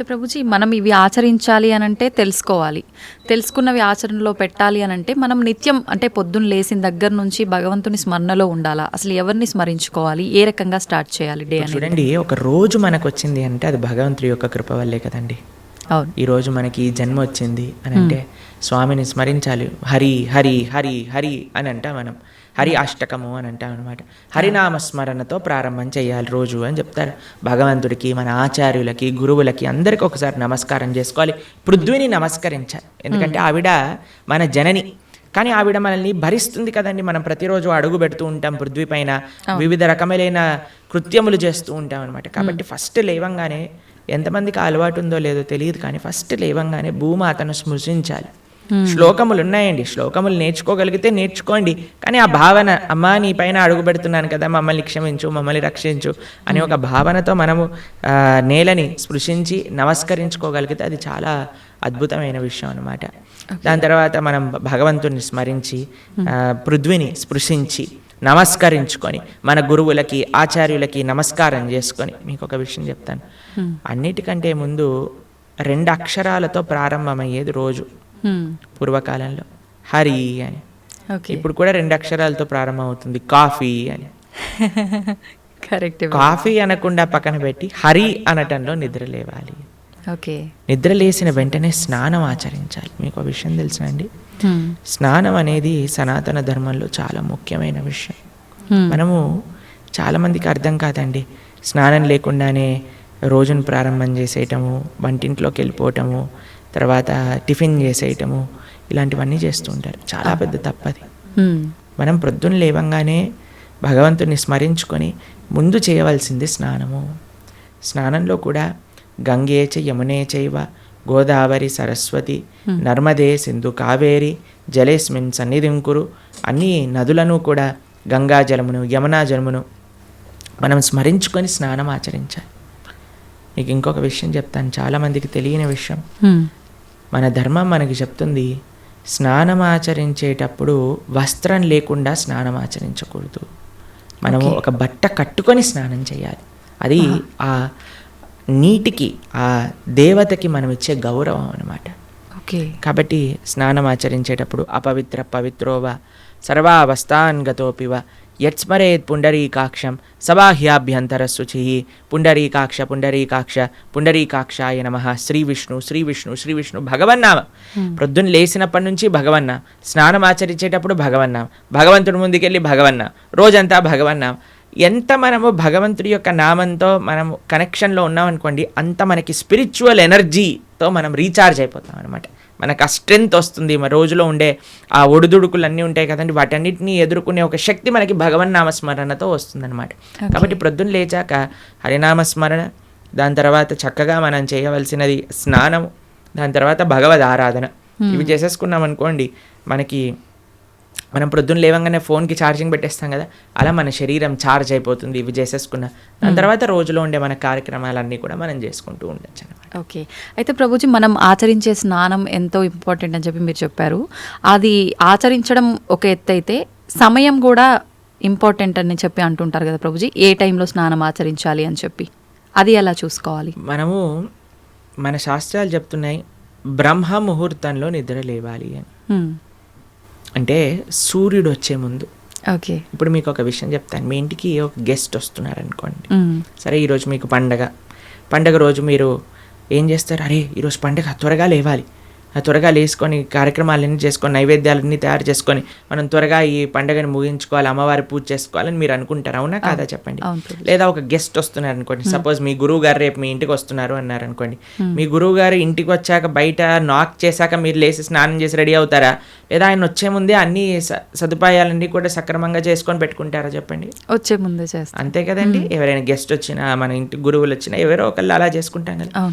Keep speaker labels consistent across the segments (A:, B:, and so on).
A: అయితే ప్రభుజీ మనం ఇవి ఆచరించాలి అని అంటే తెలుసుకోవాలి, తెలుసుకున్నవి ఆచరణలో పెట్టాలి అని అంటే మనం నిత్యం అంటే పొద్దున్న లేచిన దగ్గర నుంచి భగవంతుని స్మరణలో ఉండాలా? అసలు ఎవరిని స్మరించుకోవాలి, ఏ రకంగా స్టార్ట్ చేయాలి డే అనేది?
B: చూడండి, ఒక రోజు మనకు వచ్చింది అంటే అది భగవంతుడి యొక్క కృప వల్లే కదండి.
A: అవును.
B: ఈరోజు మనకి ఈ జన్మ వచ్చింది అని అంటే స్వామిని స్మరించాలి. హరి హరి హరి హరి అని అంటాం మనం, హరి అష్టకము అని అంటాం అనమాట. హరినామస్మరణతో ప్రారంభం చేయాలి రోజు అని చెప్తారు. భగవంతుడికి, మన ఆచార్యులకి, గురువులకి అందరికీ ఒకసారి నమస్కారం చేసుకోవాలి. పృథ్వీని నమస్కరించాలి, ఎందుకంటే ఆవిడ మన జనని. కానీ ఆవిడ మనల్ని భరిస్తుంది కదండి. మనం ప్రతిరోజు అడుగు పెడుతూ ఉంటాం పృథ్వీ పైన, వివిధ రకములైన కృత్యములు చేస్తూ ఉంటాం అనమాట. కాబట్టి ఫస్ట్ లేవంగానే, ఎంతమందికి అలవాటు ఉందో లేదో తెలియదు కానీ ఫస్ట్ లేవంగానే భూమాతను స్మృశించాలి. శ్లోకములు ఉన్నాయండి, శ్లోకములు నేర్చుకోగలిగితే నేర్చుకోండి. కానీ ఆ భావన, అమ్మా నీ పైన అడుగు పెడుతున్నాను కదా, మమ్మల్ని క్షమించు, మమ్మల్ని రక్షించు అనే ఒక భావనతో మనము నేలని స్పృశించి నమస్కరించుకోగలిగితే అది చాలా అద్భుతమైన విషయం అనమాట. దాని తర్వాత మనం భగవంతుని స్మరించి పృథ్వీని స్పృశించి నమస్కరించుకొని మన గురువులకి, ఆచార్యులకి నమస్కారం చేసుకొని, మీకు ఒక విషయం చెప్తాను. అన్నిటికంటే ముందు 2 అక్షరాలతో ప్రారంభమయ్యేది రోజు పూర్వకాలంలో, హరి అని. ఇప్పుడు కూడా 2 అక్షరాలతో ప్రారంభం అవుతుంది, కాఫీ అని.
A: కరెక్ట్.
B: కాఫీ అనకుండా పక్కన పెట్టి హరి అనటంలో నిద్ర లేవాలి.
A: ఓకే.
B: నిద్ర లేచిన వెంటనే స్నానం ఆచరించాలి. మీకు ఒక విషయం తెలుసండి, స్నానం అనేది సనాతన ధర్మంలో చాలా ముఖ్యమైన విషయం. మనము చాలామందికి అర్థం కాదండి, స్నానం లేకుండానే రోజును ప్రారంభం చేసేయటము, వంటింట్లోకి వెళ్ళిపోవటము, తర్వాత టిఫిన్ చేసేయటము, ఇలాంటివన్నీ చేస్తూ ఉంటారు. చాలా పెద్ద తప్పది. మనం ప్రొద్దున లేవంగానే భగవంతుని స్మరించుకొని ముందు చేయవలసింది స్నానము. స్నానంలో కూడా గంగే చ యమునే చైవ గోదావరి సరస్వతి నర్మదే సింధు కావేరి జలేస్మిన్ సన్నిధిం కురు. అన్ని నదులను కూడా, గంగా జలమును, యమునా జలమును మనం స్మరించుకొని స్నానం ఆచరించాలి. మీకు ఇంకొక విషయం చెప్తాను, చాలామందికి తెలియని విషయం. మన ధర్మం మనకి చెప్తుంది, స్నానం ఆచరించేటప్పుడు వస్త్రం లేకుండా స్నానం ఆచరించకూడదు. మనము ఒక బట్ట కట్టుకొని స్నానం చేయాలి. అది ఆ నీటికి, ఆ దేవతకి మనం ఇచ్చే గౌరవం అన్నమాట. కాబట్టి స్నానం ఆచరించేటప్పుడు అపవిత్ర పవిత్రోవ సర్వావస్థాన్ గతోపివ యత్స్మరేత్ పుండరీకాక్షం సబాహ్యాభ్యంతర శుచి. పుండరీకాక్ష పుండరీకాక్ష పుండరీకాక్షాయ నమః. శ్రీ విష్ణు శ్రీ విష్ణు శ్రీ విష్ణు భగవన్నామ. ప్రొద్దున లేచినప్పటి నుంచి భగవన్నా, స్నానం ఆచరించేటప్పుడు భగవన్నాం, భగవంతుడి ముందుకెళ్ళి భగవన్నా, రోజంతా భగవన్నాం. ఎంత మనము భగవంతుడి యొక్క నామంతో మనము కనెక్షన్లో ఉన్నామనుకోండి, అంత మనకి స్పిరిచువల్ ఎనర్జీతో మనం రీఛార్జ్ అయిపోతాం అనమాట. మనకు ఆ స్ట్రెంగ్త్ వస్తుంది. మన రోజులో ఉండే ఆ ఒడిదుడుకులు అన్నీ ఉంటాయి కదండి, వాటన్నిటిని ఎదుర్కొనే ఒక శక్తి మనకి భగవన్నామస్మరణతో వస్తుందన్నమాట. కాబట్టి ప్రొద్దున లేచాక హరినామస్మరణ, దాని తర్వాత చక్కగా మనం చేయవలసినది స్నానము, దాని తర్వాత భగవద్ ఆరాధన. ఇవి చేసేసుకున్నాం అనుకోండి, మనం ప్రొద్దున లేవంగానే ఫోన్కి ఛార్జింగ్ పెట్టేస్తాం కదా, అలా మన శరీరం ఛార్జ్ అయిపోతుంది ఇవి చేసేసుకున్న. దాని తర్వాత రోజులో ఉండే మన కార్యక్రమాలన్నీ కూడా మనం చేసుకుంటూ ఉండొచ్చు అనమాట.
A: ఓకే. అయితే ప్రభుజీ, మనం ఆచరించే స్నానం ఎంతో ఇంపార్టెంట్ అని చెప్పి మీరు చెప్పారు. అది ఆచరించడం ఒక ఎత్తు అయితే సమయం కూడా ఇంపార్టెంట్ అని చెప్పి అంటుంటారు కదా ప్రభుజీ, ఏ టైంలో స్నానం ఆచరించాలి అని చెప్పి, అది ఎలా చూసుకోవాలి?
B: మనము, మన శాస్త్రాలు చెప్తున్నాయి బ్రహ్మ ముహూర్తంలో నిద్ర లేవాలి అని. అంటే సూర్యుడు వచ్చే ముందు.
A: ఓకే.
B: ఇప్పుడు మీకు ఒక విషయం చెప్తాను. మీ ఇంటికి ఒక గెస్ట్ వస్తున్నారు అనుకోండి, సరే ఈరోజు మీకు పండగ రోజు మీరు ఏం చేస్తారు, అరే ఈరోజు పండగ, త్వరగా లేవాలి, త్వరగా లేసుకొని కార్యక్రమాలన్నీ చేసుకొని నైవేద్యాలన్నీ తయారు చేసుకొని మనం త్వరగా ఈ పండుగని ముగించుకోవాలి, అమ్మవారి పూజ చేసుకోవాలని మీరు అనుకుంటారు, అవునా కాదా చెప్పండి. లేదా ఒక గెస్ట్ వస్తున్నారు అనుకోండి, సపోజ్ మీ గురువు గారు రేపు మీ ఇంటికి వస్తున్నారు అన్నారు అనుకోండి, మీ గురువు గారు ఇంటికి వచ్చాక బయట నాక్ చేశాక మీరు లేచి స్నానం చేసి రెడీ అవుతారా, లేదా ఆయన వచ్చే ముందే అన్ని సదుపాయాలన్నీ కూడా సక్రమంగా చేసుకొని పెట్టుకుంటారా చెప్పండి.
A: వచ్చే ముందే చేస్తారు,
B: అంతే కదండి. ఎవరైనా గెస్ట్ వచ్చినా, మన ఇంటి గురువులు వచ్చినా, ఎవరో ఒకళ్ళు అలా చేసుకుంటాం కదా.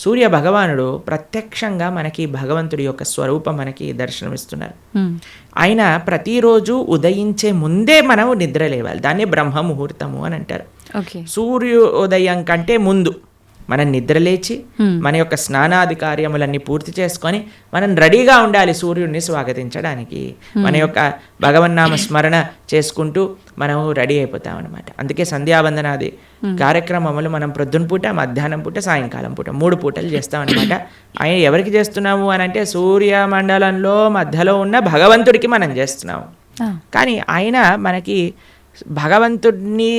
B: సూర్య భగవానుడు ప్రత్యక్షంగా మనకి భగవంతుడి యొక్క స్వరూపం మనకి దర్శనమిస్తున్నారు. ఆయన ప్రతిరోజు ఉదయించే ముందే మనం నిద్ర లేవాలి, దాన్ని బ్రహ్మ ముహూర్తము అని అంటారు. సూర్యోదయం కంటే ముందు మనం నిద్రలేచి మన యొక్క స్నానాది కార్యములన్నీ పూర్తి చేసుకొని మనం రెడీగా ఉండాలి సూర్యుడిని స్వాగతించడానికి. మన యొక్క భగవన్నామ స్మరణ చేసుకుంటూ మనం రెడీ అయిపోతాం అనమాట. అందుకే సంధ్యావందనాది కార్యక్రమములు మనం ప్రొద్దున పూట, మధ్యాహ్నం పూట, సాయంకాలం పూట 3 పూటలు చేస్తాం అనమాట. ఆయన ఎవరికి చేస్తున్నాము అని అంటే సూర్యమండలంలో మధ్యలో ఉన్న భగవంతుడికి మనం చేస్తున్నాము. కానీ ఆయన మనకి భగవంతుడిని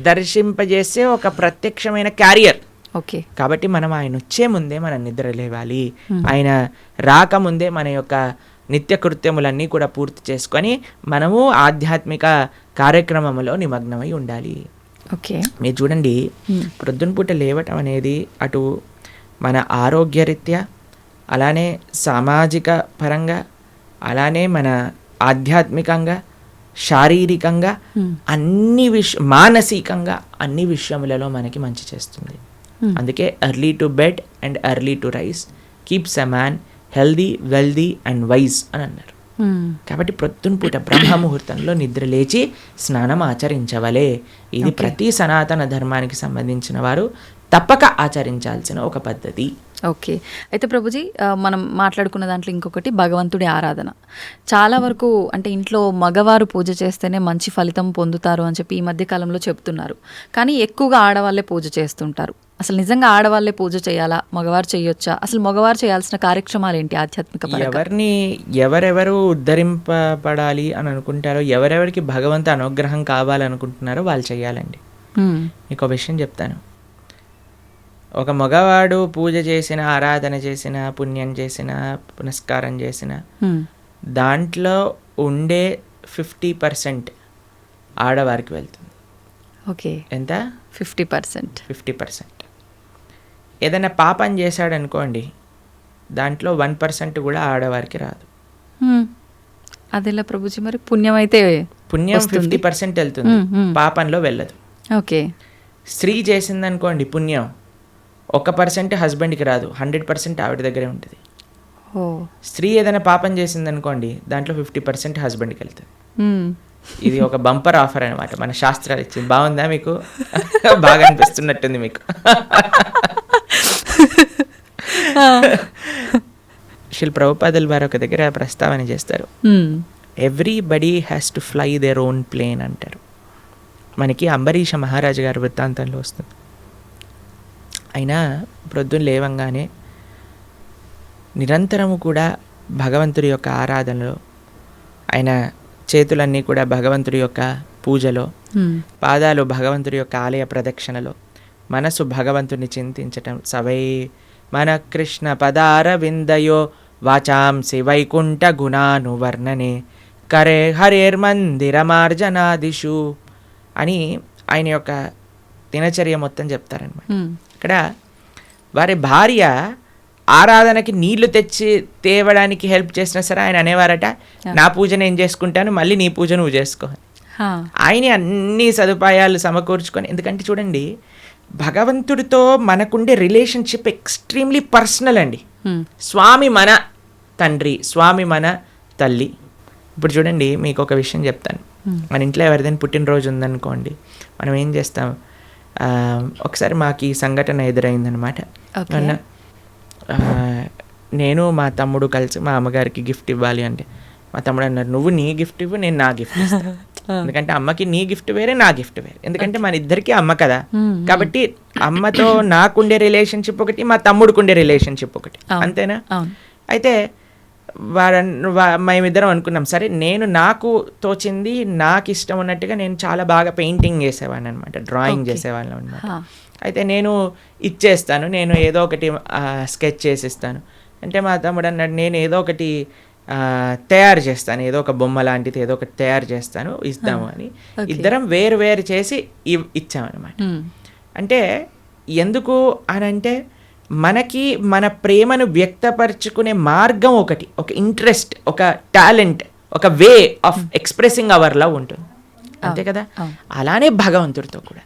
B: దర్శింపజేసే ఒక ప్రత్యక్షమైన క్యారియర్.
A: ఓకే,
B: కాబట్టి మనం ఆయన వచ్చే ముందే మనం నిద్ర లేవాలి. ఆయన రాకముందే మన యొక్క నిత్య కృత్యములన్నీ కూడా పూర్తి చేసుకొని మనము ఆధ్యాత్మిక కార్యక్రమంలో నిమగ్నమై ఉండాలి.
A: ఓకే,
B: మీరు చూడండి, ప్రొద్దున పూట లేవటం అనేది అటు మన ఆరోగ్యరీత్యా, అలానే సామాజిక పరంగా, అలానే మన ఆధ్యాత్మికంగా, శారీరకంగా, మానసికంగా అన్ని విషయములలో మనకి మంచి చేస్తుంది. అందుకే early to bed and early to rice keeps a man healthy, wealthy and wise అని అన్నారు. కాబట్టి ప్రొద్దున పూట బ్రహ్మముహూర్తంలో నిద్ర లేచి స్నానం ఆచరించవలే. ఇది ప్రతి సనాతన ధర్మానికి సంబంధించిన వారు తప్పక ఆచరించాల్సిన ఒక పద్ధతి.
A: ఓకే, అయితే ప్రభుజీ మనం మాట్లాడుకున్న దాంట్లో ఇంకొకటి భగవంతుడి ఆరాధన. చాలా వరకు అంటే ఇంట్లో మగవారు పూజ చేస్తేనే మంచి ఫలితం పొందుతారు అని చెప్పి ఈ మధ్య కాలంలో చెప్తున్నారు. కానీ ఎక్కువగా ఆడవాళ్ళే పూజ చేస్తుంటారు. అసలు నిజంగా ఆడవాళ్ళే పూజ చేయాలా, మగవారు చేయొచ్చా? అసలు మగవారు చేయాల్సిన కార్యక్రమాలు ఏంటి ఆధ్యాత్మిక పరంగా?
B: ఎవరెవరు ఉద్ధరింపబడాలి అని అనుకుంటారో, ఎవరెవరికి భగవంతు అనుగ్రహం కావాలనుకుంటున్నారో వాళ్ళు చేయాలండి. మీకు ఒక విషయం చెప్తాను. ఒక మగవాడు పూజ చేసిన, ఆరాధన చేసిన, పుణ్యం చేసిన, పునస్కారం చేసిన దాంట్లో ఉండే 50% ఆడవారికి వెళ్తుంది.
A: ఓకే,
B: ఎంత?
A: 50%.
B: 50%. ఏదైనా పాపం చేశాడనుకోండి, దాంట్లో 1% కూడా ఆడవారికి రాదు.
A: అదేలా ప్రభుజీ? మరి పుణ్యం అయితే
B: పుణ్యం 50% వెళ్తుంది, పాపంలో వెళ్ళదు.
A: ఓకే,
B: స్త్రీ చేసిందనుకోండి పుణ్యం 1% హస్బెండ్కి రాదు, 100% ఆవిడ దగ్గరే ఉంటుంది. స్త్రీ ఏదైనా పాపం చేసిందనుకోండి, దాంట్లో 50% హస్బెండ్కి వెళ్తుంది. ఇది ఒక బంపర్ ఆఫర్ అనమాట, మన శాస్త్రాలు ఇచ్చింది. బాగుందా మీకు? బాగా అనిపిస్తున్నట్టుంది మీకు. శిల్ ప్రభుపాదుల వారు ఒక దగ్గర ప్రస్తావన చేస్తారు, everybody has to fly their own plane అంటారు. మనకి అంబరీష మహారాజు గారి వృత్తాంతంలో వస్తుంది. అయినా ప్రొద్దున లేవంగానే నిరంతరము కూడా భగవంతుడి యొక్క ఆరాధనలో, ఆయన చేతులన్నీ కూడా భగవంతుడి యొక్క పూజలో, పాదాలు భగవంతుడి యొక్క ఆలయ ప్రదక్షిణలో, మనసు భగవంతుని చింతించటం. సవై మన కృష్ణ పదార విందయో వాచాంసి వైకుంఠ గుణానువర్ణనే కరే హరేర్మందిరమార్జనాదిషు అని ఆయన యొక్క దినచర్య మొత్తం చెప్తారనమాట. ఇక్కడ వారి భార్య ఆరాధనకి నీళ్లు తెచ్చి తేవడానికి హెల్ప్ చేసినా సరే ఆయన అనేవారట, నా పూజ నేను చేసుకుంటాను, మళ్ళీ నీ పూజ నువ్వు చేసుకో. ఆయన అన్ని సదుపాయాలు సమకూర్చుకొని, ఎందుకంటే చూడండి, భగవంతుడితో మనకుండే రిలేషన్షిప్ ఎక్స్ట్రీమ్లీ పర్సనల్ అండి. స్వామి మన తండ్రి, స్వామి మన తల్లి. ఇప్పుడు చూడండి, మీకు ఒక విషయం చెప్తాను. మన ఇంట్లో ఎవరిదైనా పుట్టినరోజు ఉందనుకోండి, మనం ఏం చేస్తాం? ఒకసారి మాకు ఈ సంఘటన ఎదురైందనమాట. నేను మా తమ్ముడు కలిసి మా అమ్మగారికి గిఫ్ట్ ఇవ్వాలి అంటే, మా తమ్ముడు అన్నారు, నువ్వు నీ గిఫ్ట్ ఇవ్వు, నేను నా గిఫ్ట్ ఇస్తాను. ఎందుకంటే అమ్మకి నీ గిఫ్ట్ వేరే, నా గిఫ్ట్ వేరే. ఎందుకంటే మన ఇద్దరికి అమ్మ కదా. కాబట్టి అమ్మతో నాకుండే రిలేషన్షిప్ ఒకటి, మా తమ్ముడికి ఉండే రిలేషన్షిప్ ఒకటి, అంతేనా? అయితే మేమిద్దరం అనుకున్నాం, సరే నేను నాకు తోచింది, నాకు ఇష్టం ఉన్నట్టుగా నేను చాలా బాగా పెయింటింగ్ చేసేవాడిని అనమాట, డ్రాయింగ్ చేసేవాళ్ళం అనమాట. అయితే నేను ఇచ్చేస్తాను, నేను ఏదో ఒకటి స్కెచ్ చేసిస్తాను అంటే, మా తమ్ముడు అన్నాడు, నేను ఏదో ఒకటి తయారు చేస్తాను, ఏదో ఒక బొమ్మ లాంటిది ఏదో ఒకటి తయారు చేస్తాను, ఇద్దాము అని ఇద్దరం వేరు వేరు చేసి ఇచ్చామన్నమాట. అంటే ఎందుకు అని అంటే, మనకి మన ప్రేమను వ్యక్తపరచుకునే మార్గం ఒకటి, ఒక ఇంట్రెస్ట్, ఒక టాలెంట్, ఒక way of expressing hour love ఉంటుంది, అంతే కదా. అలానే భగవంతుడితో కూడా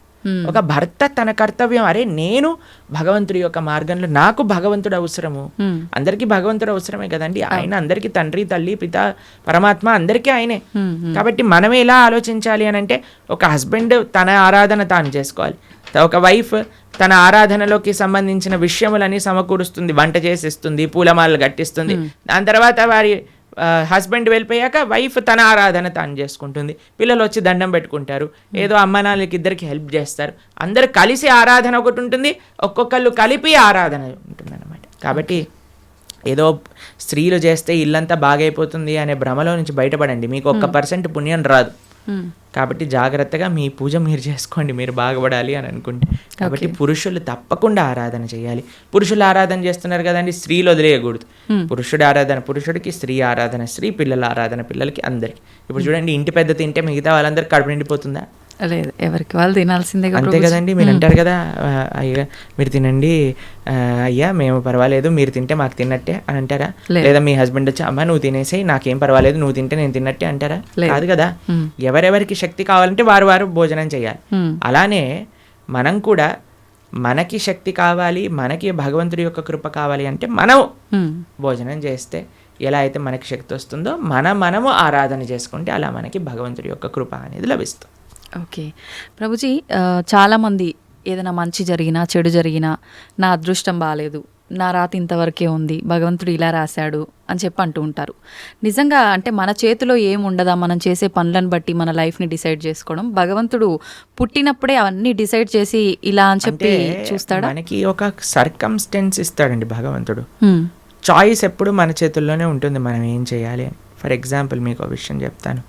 B: ఒక భర్త తన కర్తవ్యం, అరే నేను భగవంతుడి యొక్క మార్గంలో, నాకు భగవంతుడు అవసరము, అందరికీ భగవంతుడు అవసరమే కదండి. ఆయన అందరికీ తండ్రి, తల్లి, పిత, పరమాత్మ అందరికీ ఆయనే. కాబట్టి మనం ఎలా ఆలోచించాలి అని అంటే, ఒక హస్బెండ్ తన ఆరాధన తాను చేసుకోవాలి, ఒక వైఫ్ తన ఆరాధనలోకి సంబంధించిన విషయములని సమకూరుస్తుంది, వంట చేసిస్తుంది, పూలమాలలు కట్టిస్తుంది. దాని తర్వాత వారి హస్బెండ్ వెళ్ళిపోయాక వైఫ్ తన ఆరాధన తాను చేసుకుంటుంది, పిల్లలు వచ్చి దండం పెట్టుకుంటారు, ఏదో అమ్మ నాన్నలకి ఇద్దరికి హెల్ప్ చేస్తారు, అందరు కలిసి ఆరాధన ఒకటి ఉంటుంది, ఒక్కొక్కళ్ళు కలిపి ఆరాధన ఉంటుంది అనమాట. కాబట్టి ఏదో స్త్రీలు చేస్తే ఇల్లంతా బాగైపోతుంది అనే భ్రమలో నుంచి బయటపడండి, మీకు 1% పుణ్యం రాదు. కాబట్టి జాగ్రత్తగా మీ పూజ మీరు చేసుకోండి, మీరు బాగుపడాలి అని అనుకుంటే. కాబట్టి పురుషులు తప్పకుండా ఆరాధన చేయాలి. పురుషులు ఆరాధన చేస్తున్నారు కదండి, స్త్రీలు వదిలేయకూడదు. పురుషుడు ఆరాధన పురుషుడికి, స్త్రీ ఆరాధన స్త్రీ, పిల్లల ఆరాధన పిల్లలకి, అందరికి. ఇప్పుడు చూడండి, ఇంటి పెద్ద తింటే మిగతా వాళ్ళందరూ కడుపు నిండిపోతుందా?
A: లేదు, ఎవరికి వాళ్ళు తినాల్సిందే
B: అంతే కదండి. మీరు అంటారు కదా, అయ్యా మీరు తినండి, అయ్యా మేము పర్వాలేదు, మీరు తింటే మాకు తిన్నట్టే అని అంటారా? లేదా మీ హస్బెండ్ వచ్చి అమ్మ నువ్వు తినేసేయి, నాకేం పర్వాలేదు, నువ్వు తింటే నేను తిన్నట్టే అంటారా? కాదు కదా. ఎవరెవరికి శక్తి కావాలంటే వారు వారు భోజనం చేయాలి. అలానే మనం కూడా మనకి శక్తి కావాలి, మనకి భగవంతుడి యొక్క కృప కావాలి అంటే మనం భోజనం చేస్తే ఎలా అయితే మనకి శక్తి వస్తుందో మనము ఆరాధన చేసుకుంటే అలా మనకి భగవంతుడి యొక్క కృప అనేది లభిస్తుంది.
A: ఓకే ప్రభుజీ, చాలామంది ఏదైనా మంచి జరిగినా చెడు జరిగినా నా అదృష్టం బాగాలేదు, నా రాత ఇంతవరకే ఉంది, భగవంతుడు ఇలా రాశాడు అని చెప్పి అంటూ ఉంటారు. నిజంగా అంటే మన చేతిలో ఏముండదా మనం చేసే పనులను బట్టి మన లైఫ్ని డిసైడ్ చేసుకోవడం? భగవంతుడు పుట్టినప్పుడే అవన్నీ డిసైడ్ చేసి ఇలా అని చెప్పి చూస్తాడా?
B: మనకి ఒక సర్కమ్స్టెన్స్ ఇస్తాడండి భగవంతుడు. చాయిస్ ఎప్పుడు మన చేతుల్లోనే ఉంటుంది, మనం ఏం చేయాలి అని. ఫర్ ఎగ్జాంపుల్ మీకు ఒక విషయం చెప్తాను.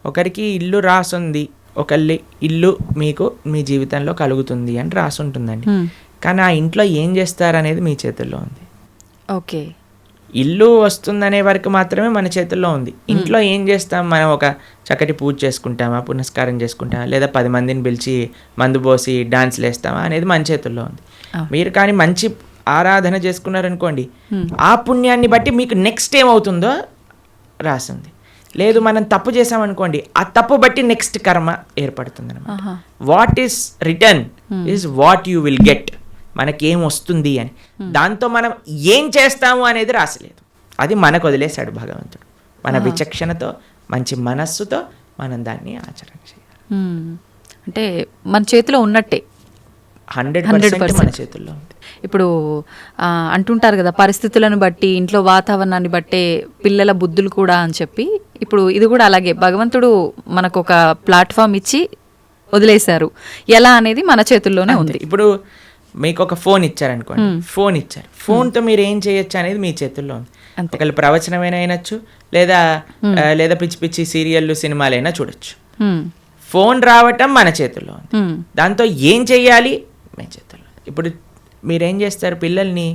B: ఒకరికి ఇల్లు రాసుంది, ఒకళ్ళి ఇల్లు మీకు మీ జీవితంలో కలుగుతుంది అని రాసి ఉంటుందండి. కానీ ఆ ఇంట్లో ఏం చేస్తారనేది మీ చేతుల్లో ఉంది.
A: ఓకే,
B: ఇల్లు వస్తుందనే వరకు మాత్రమే మన చేతుల్లో ఉంది. ఇంట్లో ఏం చేస్తాం, మనం ఒక చక్కటి పూజ చేసుకుంటామా, పునస్కారం చేసుకుంటామా, లేదా 10 మందిని పిలిచి మందు పోసి డాన్స్లు వేస్తామా అనేది మన చేతుల్లో ఉంది. మీరు కానీ మంచి ఆరాధన చేసుకున్నారనుకోండి, ఆ పుణ్యాన్ని బట్టి మీకు నెక్స్ట్ ఏమవుతుందో రాసింది. లేదు మనం తప్పు చేసామనుకోండి, ఆ తప్పు బట్టి నెక్స్ట్ కర్మ ఏర్పడుతుంది అనమాట. What is return is what you will get. మనకేం వస్తుంది అని, దాంతో మనం ఏం చేస్తాము అనేది రాసలేదు, అది మనకు వదిలేశాడు భగవంతుడు. మన విచక్షణతో మంచి మనస్సుతో మనం దాన్ని ఆచరణ చేయాలి.
A: అంటే మన చేతిలో ఉన్నట్టే
B: 100% మన చేతుల్లో ఉంది.
A: ఇప్పుడు అంటుంటారు కదా, పరిస్థితులను బట్టి ఇంట్లో వాతావరణాన్ని బట్టే పిల్లల బుద్ధులు కూడా అని చెప్పి. ఇప్పుడు ఇది కూడా అలాగే భగవంతుడు మనకు ఒక ప్లాట్ఫామ్ ఇచ్చి వదిలేశారు, ఎలా అనేది మన చేతుల్లోనే ఉంది.
B: ఇప్పుడు మీకు ఒక ఫోన్ ఇచ్చారనుకోండి, ఫోన్ ఇచ్చారు, ఫోన్తో మీరు ఏం చేయొచ్చు అనేది మీ చేతుల్లో ఉంది. ఒకళ్ళు ప్రవచనమైనా అయినచ్చు, లేదా పిచ్చి పిచ్చి సీరియళ్ళు సినిమాలైనా చూడొచ్చు. ఫోన్ రావటం మన చేతుల్లో ఉంది, దాంతో ఏం చెయ్యాలి మీ చేతుల్లో. ఇప్పుడు మీరేం చేస్తారు, పిల్లల్ని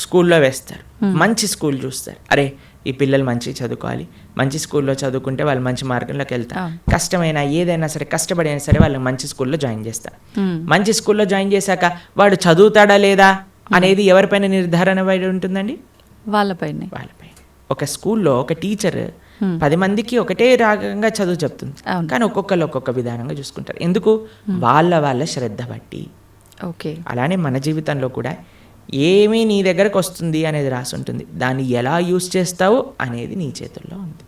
B: స్కూల్లో వేస్తారు, మంచి స్కూల్ చూస్తారు, అరే ఈ పిల్లలు మంచి చదువుకోవాలి, మంచి స్కూల్లో చదువుకుంటే వాళ్ళు మంచి మార్గంలోకి వెళ్తారు, కష్టమైనా ఏదైనా సరే కష్టపడి అయినా సరే వాళ్ళకి మంచి స్కూల్లో జాయిన్ చేస్తారు. మంచి స్కూల్లో జాయిన్ చేశాక వాడు చదువుతాడా లేదా అనేది ఎవరిపైన నిర్ధారణ పడి ఉంటుందండి? వాళ్ళపైన. ఒక స్కూల్లో ఒక టీచర్ 10 మందికి ఒకటే రాగంగా చదువు చెప్తుంది, కానీ ఒక్కొక్కరు ఒక్కొక్క విధానంగా చూసుకుంటారు. ఎందుకు? వాళ్ళ శ్రద్ధ బట్టి.
A: ఓకే,
B: అలానే మన జీవితంలో కూడా ఏమీ నీ దగ్గరకు వస్తుంది అనేది రాసి ఉంటుంది, దాన్ని ఎలా యూస్ చేస్తావు అనేది నీ చేతుల్లో ఉంది.